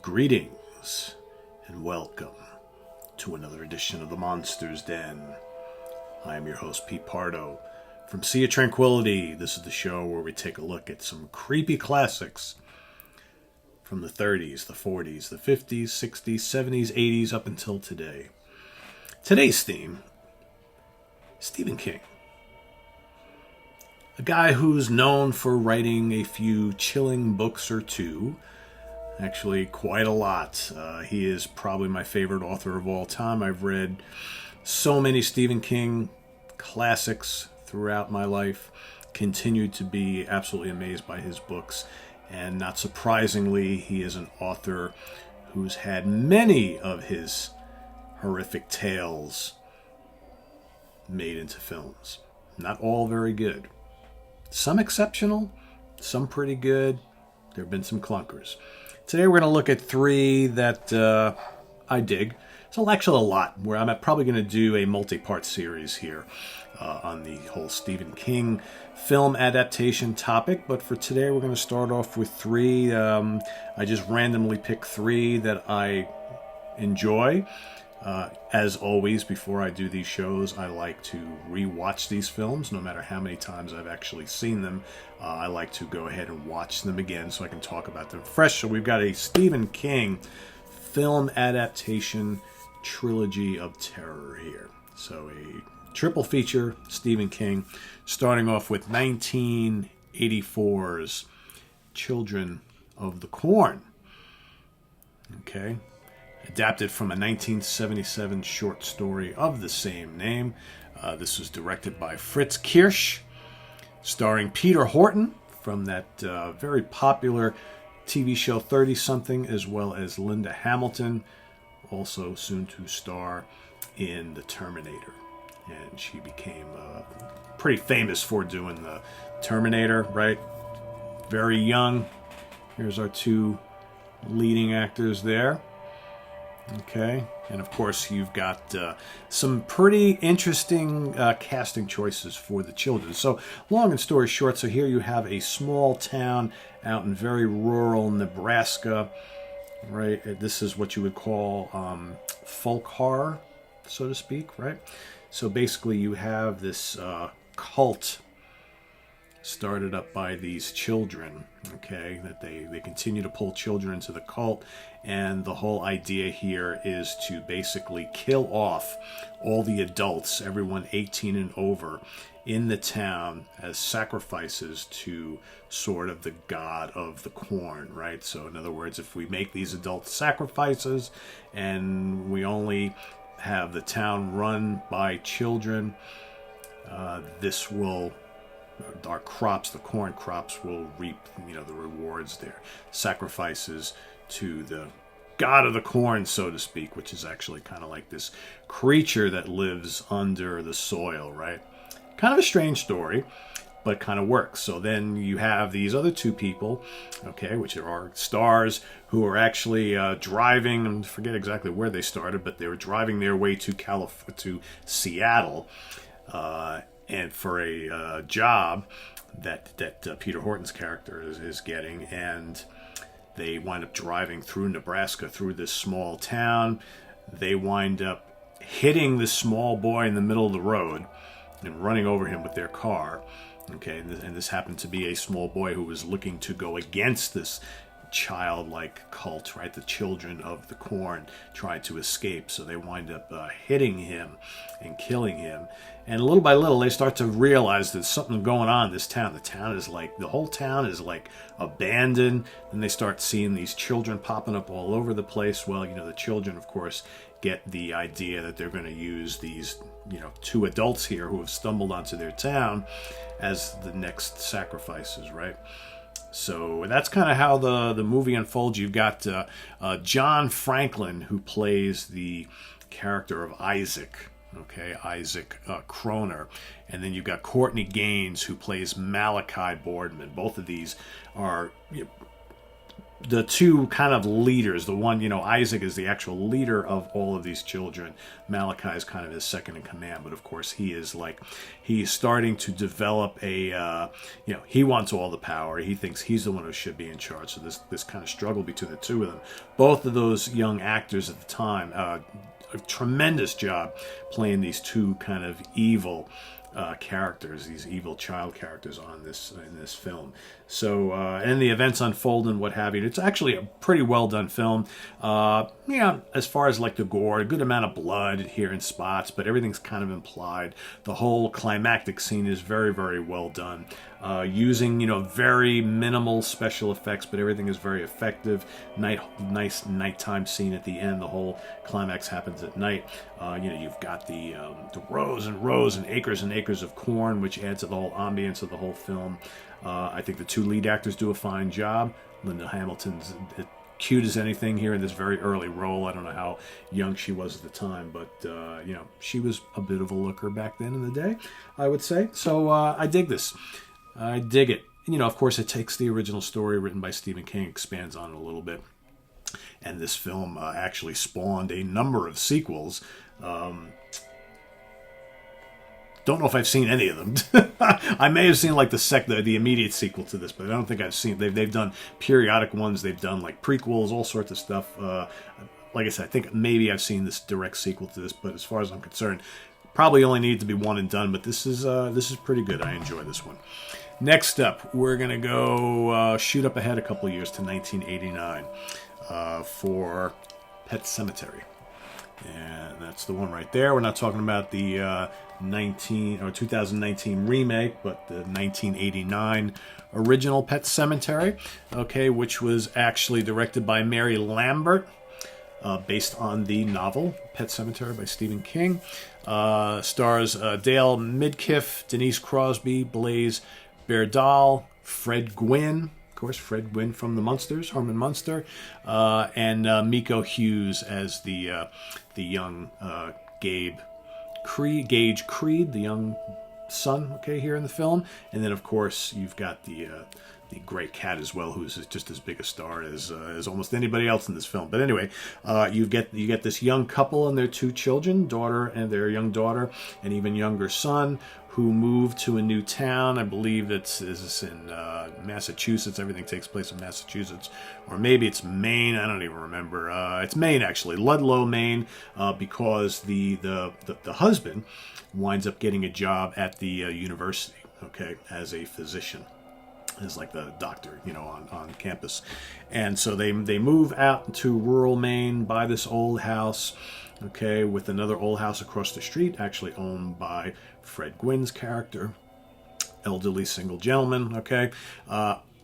Greetings and welcome to another edition of the Monster's Den. I am your host, Pete Pardo from Sea of Tranquility. This is the show where we take a look at some creepy classics from the 30s, the 40s, the 50s, 60s, 70s, 80s, up until today. Today's theme, Stephen King. A guy who's known for writing a few chilling books or two. Actually, quite a lot. He is probably my favorite author of all time. I've read so many Stephen King classics throughout my life. Continued to be absolutely amazed by his books. And not surprisingly, he is an author who's had many of his horrific tales made into films. Not all very good. Some exceptional, some pretty good. There have been some clunkers. Today we're going to look at three that I dig. So actually a lot, where I'm probably going to do a multi-part series here on the whole Stephen King film adaptation topic. But for today we're going to start off with three. I just randomly picked three that I enjoy. As always, before I do these shows, I like to re-watch these films, no matter how many times I've actually seen them. I like to go ahead and watch them again so I can talk about them fresh. So we've got a Stephen King film adaptation trilogy of terror here. So a triple feature, Stephen King, starting off with 1984's Children of the Corn. Okay. Adapted from a 1977 short story of the same name. This was directed by Fritz Kirsch, starring Peter Horton from that very popular TV show 30-something, as well as Linda Hamilton, also soon to star in The Terminator. And she became pretty famous for doing the Terminator, right? Very young. Here's our two leading actors there. Okay, and of course you've got some pretty interesting casting choices for the children. So long and story short, so here you have a small town out in very rural Nebraska, right? This is what you would call folk horror, so to speak, right? So basically you have this cult started up by these children, okay, that they continue to pull children into the cult, and the whole idea here is to basically kill off all the adults, everyone 18 and over, in the town as sacrifices to sort of the god of the corn, right? So in other words, if we make these adult sacrifices and we only have the town run by children, this will... our crops, the corn crops, will reap, the rewards there. Sacrifices to the god of the corn, so to speak, which is actually kind of like this creature that lives under the soil, right? Kind of a strange story, but kind of works. So then you have these other two people, okay, which are stars, who are actually driving, I forget exactly where they started, but they were driving their way to Seattle, and for a job that Peter Horton's character is getting, and they wind up driving through Nebraska, through this small town. They wind up hitting this small boy in the middle of the road and running over him with their car. Okay, and this happened to be a small boy who was looking to go against this childlike cult, right? The children of the corn tried to escape, so they wind up hitting him and killing him. And little by little, they start to realize there's something going on in this town. The whole town is like abandoned. And they start seeing these children popping up all over the place. Well, the children, of course, get the idea that they're going to use these, two adults here who have stumbled onto their town as the next sacrifices, right? So that's kind of how the movie unfolds. You've got John Franklin, who plays the character of Isaac, okay, Isaac Kroner. And then you've got Courtney Gaines, who plays Malachi Boardman. Both of these are the two kind of leaders. The one, Isaac is the actual leader of all of these children. Malachi is kind of his second in command, but of course he's starting to develop he wants all the power. He thinks he's the one who should be in charge. So this kind of struggle between the two of them. Both of those young actors at the time, a tremendous job playing these two kind of evil characters, these evil child characters in this film. So, and the events unfold and what have you. It's actually a pretty well done film. As far as like the gore, a good amount of blood here in spots, but everything's kind of implied. The whole climactic scene is very, very well done. Using, very minimal special effects, but everything is very effective. Nice nighttime scene at the end. The whole climax happens at night. You've got the rows and rows and acres of corn, which adds to the whole ambience of the whole film. I think the two lead actors do a fine job. Linda Hamilton's cute as anything here in this very early role. I don't know how young she was at the time, but she was a bit of a looker back then in the day, I would say. So I dig this. I dig it. Of course, it takes the original story written by Stephen King, expands on it a little bit. And this film actually spawned a number of sequels. Don't know if I've seen any of them. I may have seen like the immediate sequel to this, but I don't think I've seen. They've done periodic ones. They've done like prequels, all sorts of stuff. Like I said, I think maybe I've seen this direct sequel to this, but as far as I'm concerned, probably only needed to be one and done. But this is pretty good. I enjoy this one. Next up, we're gonna go shoot up ahead a couple of years to 1989 for Pet Sematary. And that's the one right there. We're not talking about the 2019 remake, but the 1989 original Pet Sematary, okay, which was actually directed by Mary Lambert, based on the novel Pet Sematary by Stephen King. Stars Dale Midkiff, Denise Crosby, Blaise Berdal, Fred Gwynne. Of course, Fred Gwynne from the Munsters, Herman Munster, and Miko Hughes as the young Gage Creed, the young son, okay, here in the film. And then, of course, you've got the great cat as well, who's just as big a star as almost anybody else in this film. But anyway, you get this young couple and their two children, their young daughter, and even younger son, who moved to a new town. I believe this is in Massachusetts. Everything takes place in Massachusetts. Or maybe it's Maine. I don't even remember. It's Maine, actually. Ludlow, Maine, because the husband winds up getting a job at the university, okay, as a physician, as like the doctor, on campus. And so they move out to rural Maine, buy this old house, okay, with another old house across the street, actually owned by Fred Gwynne's character, elderly single gentleman, okay.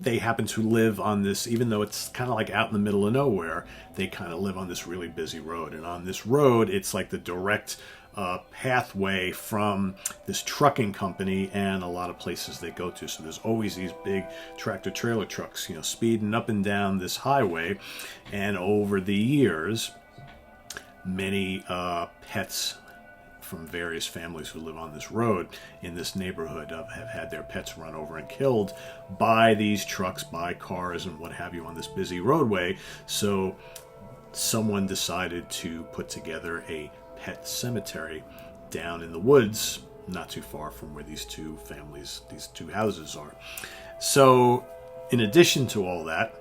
They happen to live on this, even though it's kind of like out in the middle of nowhere, they kind of live on this really busy road. And on this road, it's like the direct pathway from this trucking company and a lot of places they go to. So there's always these big tractor trailer trucks, speeding up and down this highway. And over the years, many pets from various families who live on this road in this neighborhood have had their pets run over and killed by these trucks, by cars, and what have you on this busy roadway. So someone decided to put together a pet cemetery down in the woods, not too far from where these two houses are. So in addition to all that,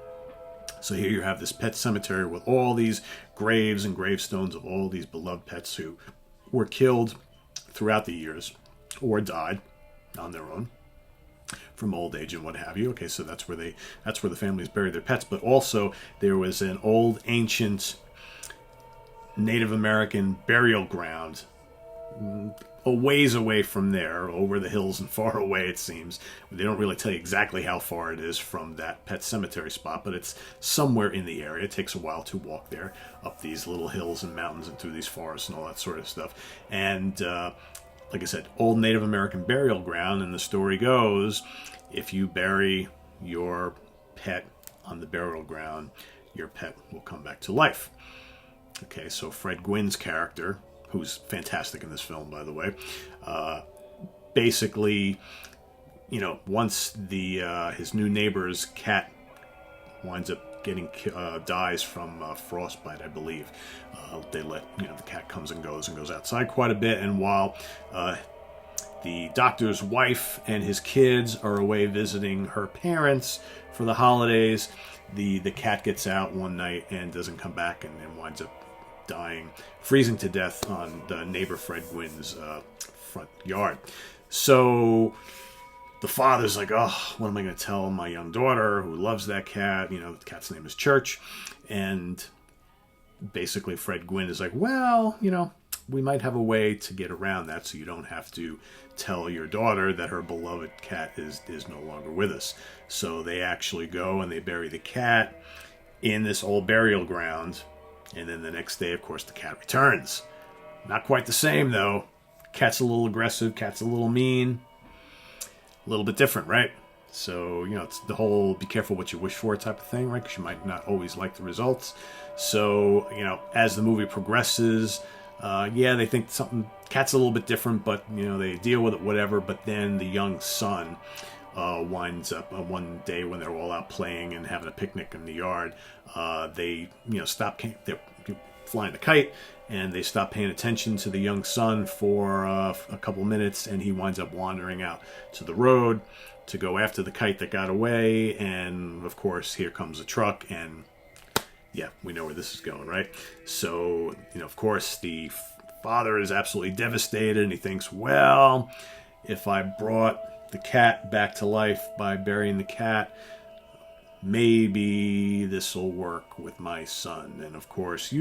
so here you have this pet cemetery with all these graves and gravestones of all these beloved pets who were killed throughout the years or died on their own from old age and what have you. Okay, so that's where the families buried their pets. But also there was an old ancient Native American burial ground a ways away from there, over the hills and far away, it seems. They don't really tell you exactly how far it is from that pet cemetery spot, but it's somewhere in the area. It takes a while to walk there, up these little hills and mountains and through these forests and all that sort of stuff. And like I said, old Native American burial ground, and the story goes, if you bury your pet on the burial ground, your pet will come back to life. Okay, so Fred Gwynne's character, who's fantastic in this film, by the way, basically, once his new neighbor's cat winds up dies from frostbite, I believe. They let the cat comes and goes outside quite a bit, and while the doctor's wife and his kids are away visiting her parents for the holidays, the cat gets out one night and doesn't come back, and winds up dying, freezing to death on the neighbor Fred Gwynn's front yard. So the father's like, oh, what am I going to tell my young daughter who loves that cat? The cat's name is Church. And basically Fred Gwynn is like, well, we might have a way to get around that so you don't have to tell your daughter that her beloved cat is no longer with us. So they actually go and they bury the cat in this old burial ground. And then the next day, of course, the cat returns. Not quite the same, though. Cat's a little aggressive. Cat's a little mean. A little bit different, right? So, it's the whole be careful what you wish for type of thing, right? Because you might not always like the results. So, as the movie progresses, they think cat's a little bit different, but, they deal with it, whatever. But then the young son winds up one day when they're all out playing and having a picnic in the yard. They they're flying the kite, and they stop paying attention to the young son for a couple minutes, and he winds up wandering out to the road to go after the kite that got away. And of course, here comes a truck, and we know where this is going, right? So, of course, the father is absolutely devastated, and he thinks, well, if I brought the cat back to life by burying the cat, maybe this will work with my son. And of course,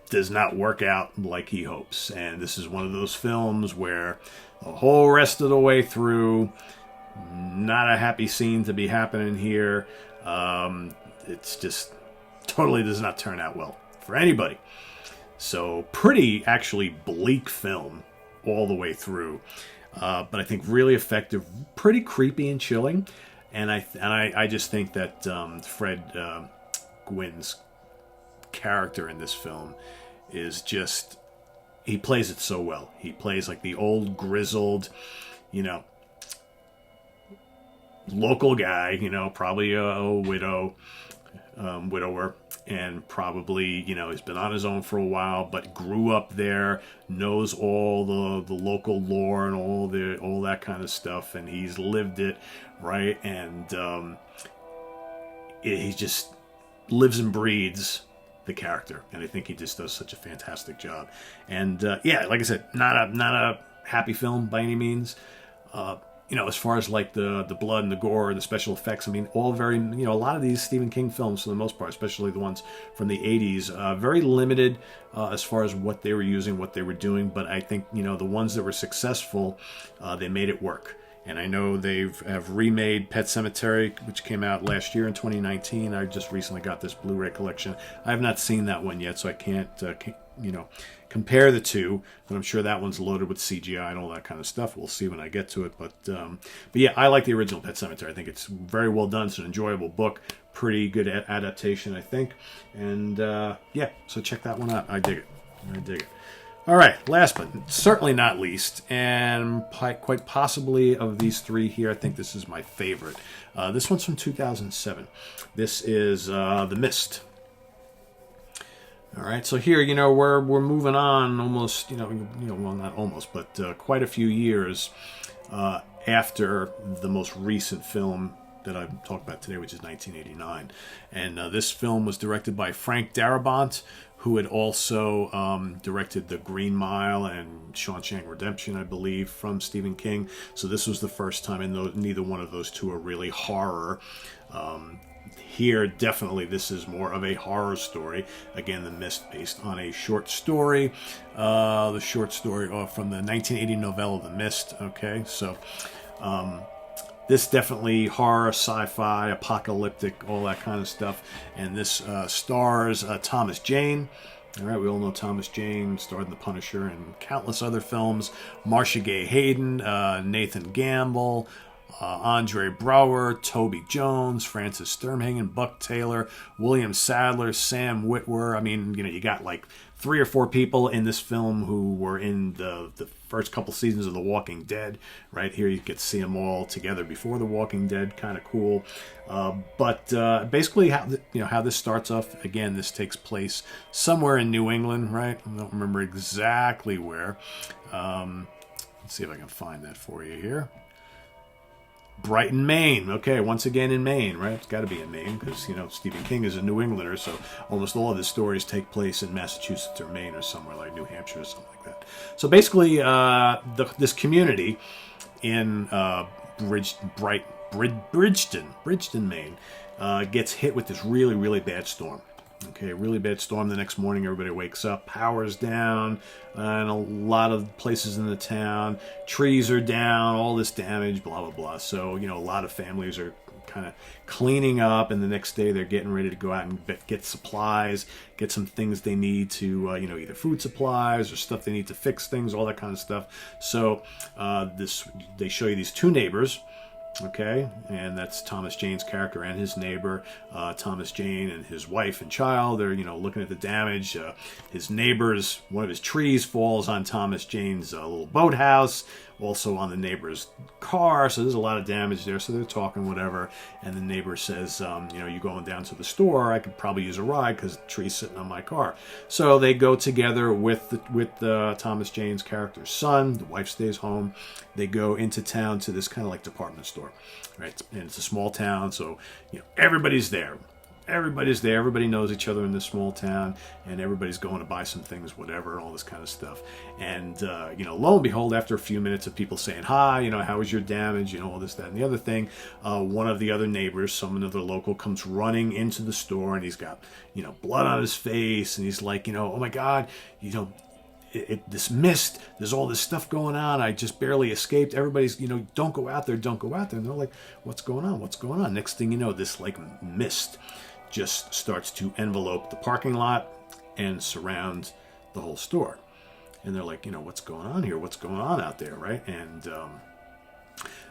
does not work out like he hopes. And this is one of those films where the whole rest of the way through, not a happy scene to be happening here. It's just totally does not turn out well for anybody. So pretty actually bleak film all the way through. But I think really effective, pretty creepy and chilling. And I just think that Fred Gwynn's character in this film is just, he plays it so well. He plays like the old grizzled, local guy, probably a widower, and probably, has been on his own for a while, but grew up there, knows all the local lore and all that kind of stuff, and he's lived it, right? And he just lives and breathes the character, and I think he just does such a fantastic job. And like I said, not a happy film by any means. As far as like the blood and the gore and the special effects, I mean, all very, a lot of these Stephen King films, for the most part, especially the ones from the 80s, very limited as far as what they were using, what they were doing. But I think, the ones that were successful, they made it work. And I know have remade Pet Sematary, which came out last year in 2019. I just recently got this Blu-ray collection. I have not seen that one yet, so I can't compare the two. But I'm sure that one's loaded with CGI and all that kind of stuff. We'll see when I get to it. But yeah, I like the original Pet Sematary. I think it's very well done. It's an enjoyable book. Pretty good adaptation, I think. And so check that one out. I dig it. All right, last but certainly not least, and quite possibly of these three here, I think this is my favorite. This one's from 2007. This is The Mist. All right, so here, we're moving on almost, well, not almost, but quite a few years after the most recent film that I'm talking about today, which is 1989. And this film was directed by Frank Darabont, who had also directed The Green Mile and Shawshank Redemption, I believe, from Stephen King. So this was the first time, and neither one of those two are really horror. Here, definitely, this is more of a horror story. Again, The Mist, based on a short story. The short story from the 1980 novella, The Mist. Okay, so this definitely horror, sci-fi, apocalyptic, all that kind of stuff. And this stars Thomas Jane. All right, we all know Thomas Jane, starred in The Punisher and countless other films. Marcia Gay Hayden, Nathan Gamble, Andre Braugher, Toby Jones, Francis Sturmhagen, Buck Taylor, William Sadler, Sam Witwer. I mean, you got like 3 or 4 people in this film who were in the first couple seasons of The Walking Dead. Right here, you get to see them all together before The Walking Dead. Kind of cool. But basically, how this starts off. Again, this takes place somewhere in New England. Right? I don't remember exactly where. Let's see if I can find that for you here. Brighton, Maine. Okay, once again in Maine, right? It's got to be in Maine because, Stephen King is a New Englander, so almost all of his stories take place in Massachusetts or Maine or somewhere like New Hampshire or something like that. So basically, this community in Bridgeton, Maine, gets hit with this really, really bad storm. Okay, really bad storm. The next morning, everybody wakes up, power's down, and a lot of places in the town, trees are down, all this damage, blah, blah, blah. So, a lot of families are kind of cleaning up, and the next day they're getting ready to go out and get supplies, get some things they need to, either food supplies or stuff they need to fix things, all that kind of stuff. So they show you these two neighbors. Okay, and that's Thomas Jane's character and his neighbor. Thomas Jane and his wife and child, they're, looking at the damage. His neighbor's, one of his trees falls on Thomas Jane's little boathouse, also on the neighbor's car, so there's a lot of damage there, so they're talking, whatever, and the neighbor says, you going down to the store, I could probably use a ride because the tree's sitting on my car. So they go together with Thomas Jane's character's son. The wife stays home. They go into town to this kind of like department store, right? And it's a small town, so everybody's there. Everybody's there. Everybody knows each other in this small town, and everybody's going to buy some things, whatever, all this kind of stuff. And lo and behold, after a few minutes of people saying hi, how was your damage, all this, that, and the other thing, one of the other neighbors, someone of the local, comes running into the store, and he's got blood on his face, and he's like, oh my God, this mist, there's all this stuff going on, I just barely escaped, everybody's, don't go out there, and they're like, what's going on? Next thing you know, this like mist just starts to envelope the parking lot and surround the whole store. And they're like, what's going on here? What's going on out there, right? And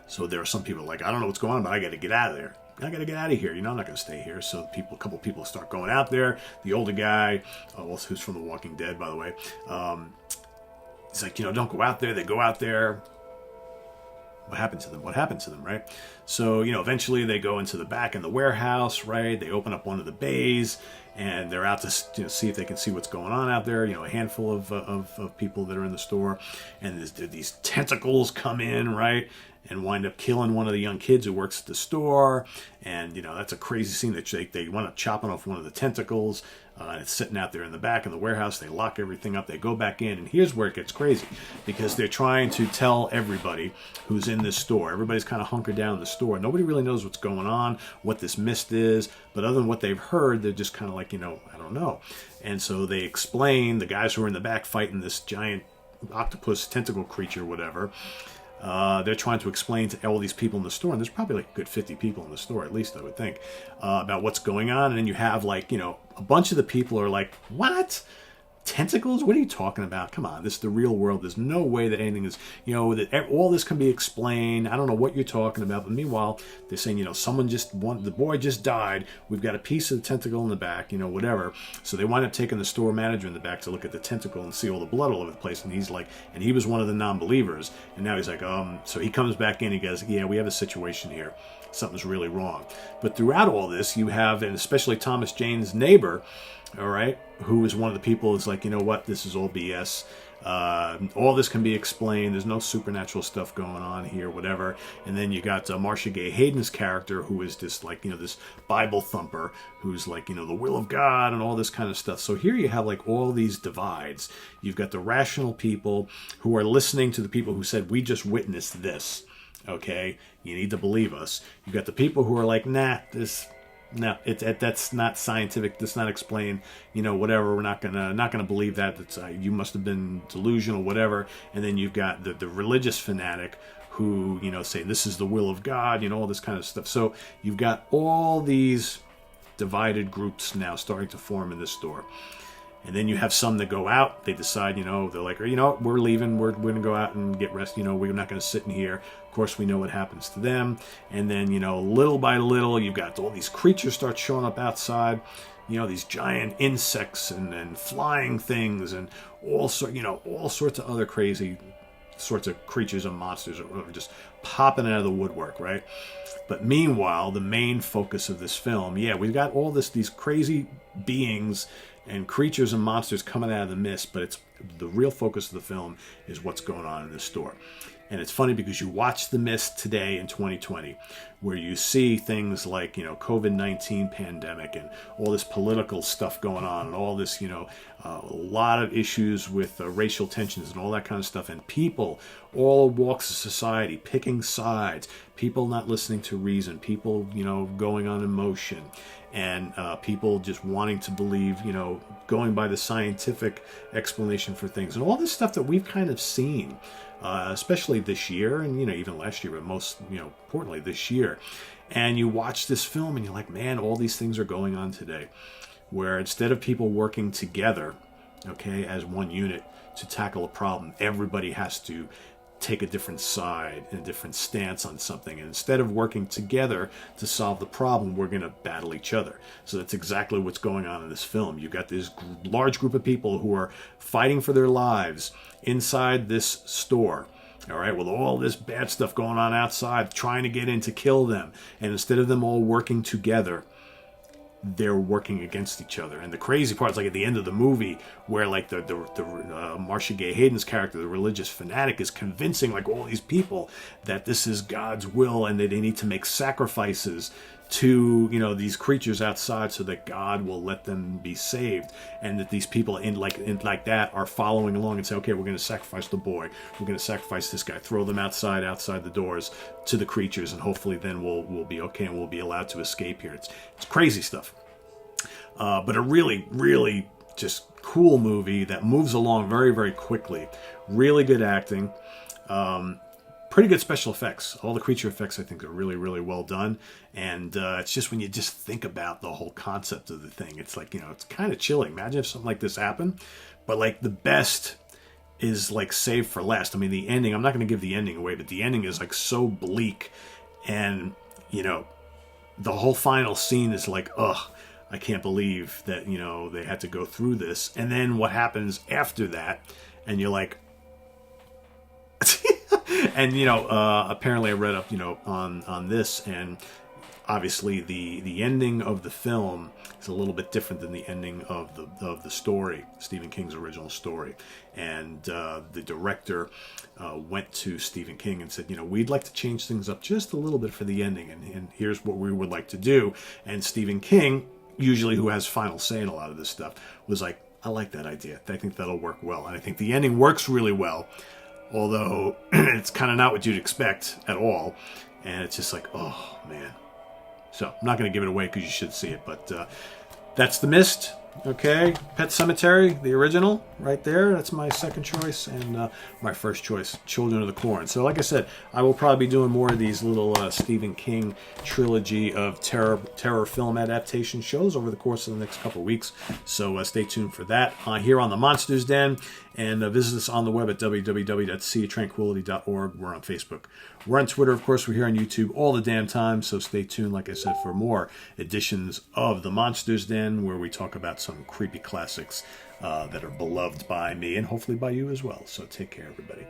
so there are some people like, I don't know what's going on, but I got to get out of there. I got to get out of here. I'm not going to stay here. So a couple people start going out there. The older guy, who's from The Walking Dead, by the way, he's like, don't go out there. They go out there. What happened to them, right? So, eventually they go into the back in the warehouse, right? They open up one of the bays, and they're out to see if they can see what's going on out there. A handful of people that are in the store, and these tentacles come in, right? And wind up killing one of the young kids who works at the store. And, that's a crazy scene that they wind up chopping off one of the tentacles. And it's sitting out there in the back in the warehouse. They lock everything up. They go back in. And here's where it gets crazy. Because they're trying to tell everybody who's in this store. Everybody's kind of hunkered down in the store. Nobody really knows what's going on, what this mist is. But other than what they've heard, they're just kind of like, I don't know. And so they explain, the guys who are in the back fighting this giant octopus tentacle creature, whatever. They're trying to explain to all these people in the store, and there's probably like a good 50 people in the store, at least I would think, about what's going on. And then you have like, a bunch of the people are like, what? Tentacles? What are you talking about? Come on, this is the real world. There's no way that anything is, that all this can be explained. I don't know what you're talking about. But meanwhile, they're saying, the boy just died. We've got a piece of the tentacle in the back, whatever. So they wind up taking the store manager in the back to look at the tentacle and see all the blood all over the place. And he's like, and he was one of the non-believers. And now he's like, so he comes back in, he goes, yeah, we have a situation here. Something's really wrong. But throughout all this, you have, and especially Thomas Jane's neighbor, all right, who is one of the people who's like, what, this is all BS. All this can be explained. There's no supernatural stuff going on here, whatever. And then you got Marcia Gay Hayden's character, who is this like, this Bible thumper, who's like, the will of God and all this kind of stuff. So here you have like all these divides. You've got the rational people who are listening to the people who said, we just witnessed this. Okay, you need to believe us. You've got the people who are like, that's not scientific. That's not explained. Whatever. We're not gonna believe that. That's you must have been delusional, whatever. And then you've got the religious fanatic who say this is the will of God. All this kind of stuff. So you've got all these divided groups now starting to form in this store. And then you have some that go out. They decide, they're like, we're leaving. We're going to go out and get rest. We're not going to sit in here. Of course, we know what happens to them. And then, little by little, you've got all these creatures start showing up outside. These giant insects and flying things and all sorts of other crazy sorts of creatures and monsters are just popping out of the woodwork, right? But meanwhile, the main focus of this film, yeah, we've got all these crazy beings and creatures and monsters coming out of the mist, but it's the real focus of the film is what's going on in this store. And it's funny because you watch The Mist today in 2020, where you see things like, COVID-19 pandemic and all this political stuff going on and all this, a lot of issues with racial tensions and all that kind of stuff. And people, all walks of society, picking sides, people not listening to reason, people, going on emotion, and people just wanting to believe, going by the scientific explanation for things. And all this stuff that we've kind of seen, especially this year and, even last year, but most, importantly this year. And you watch this film and you're like, man, all these things are going on today, where instead of people working together, okay, as one unit to tackle a problem, everybody has to take a different side and a different stance on something. And instead of working together to solve the problem, we're going to battle each other. So that's exactly what's going on in this film. You've got this large group of people who are fighting for their lives inside this store. All right, with all this bad stuff going on outside, trying to get in to kill them. And instead of them all working together, they're working against each other. And the crazy part is, like, at the end of the movie, where like the Marcia Gay Hayden's character, the religious fanatic, is convincing like all these people that this is God's will and that they need to make sacrifices to these creatures outside so that God will let them be saved, and that these people in like that are following along and say, okay, we're going to sacrifice the boy, we're going to sacrifice this guy, throw them outside the doors to the creatures, and hopefully then we'll be okay and we'll be allowed to escape here. It's crazy stuff, but a really, really just cool movie that moves along very, very quickly. Really good acting. Pretty good special effects. All the creature effects, I think, are really, really well done. And it's just when you just think about the whole concept of the thing, it's like, it's kind of chilling. Imagine if something like this happened. But like the best is like saved for last. I mean, the ending, I'm not going to give the ending away, but the ending is like so bleak. And, the whole final scene is like, ugh, I can't believe that, they had to go through this. And then what happens after that, and you're like, and apparently I read up on this, and obviously the ending of the film is a little bit different than the ending of the story, Stephen King's original story. And the director went to Stephen King and said, we'd like to change things up just a little bit for the ending, and here's what we would like to do. And Stephen King, usually who has final say in a lot of this stuff, was like, I like that idea. I think that'll work well. And I think the ending works really well, although it's kind of not what you'd expect at all. And it's just like, oh, man. So I'm not going to give it away because you should see it. But that's The Mist. Okay. Pet Sematary, the original, right there. That's my second choice. And my first choice, Children of the Corn. So like I said, I will probably be doing more of these little Stephen King trilogy of terror film adaptation shows over the course of the next couple of weeks. So stay tuned for that here on the Monsters Den. And visit us on the web at www.seatranquility.org. We're on Facebook. We're on Twitter, of course. We're here on YouTube all the damn time. So stay tuned, like I said, for more editions of the Monsters Den, where we talk about some creepy classics that are beloved by me and hopefully by you as well. So take care, everybody.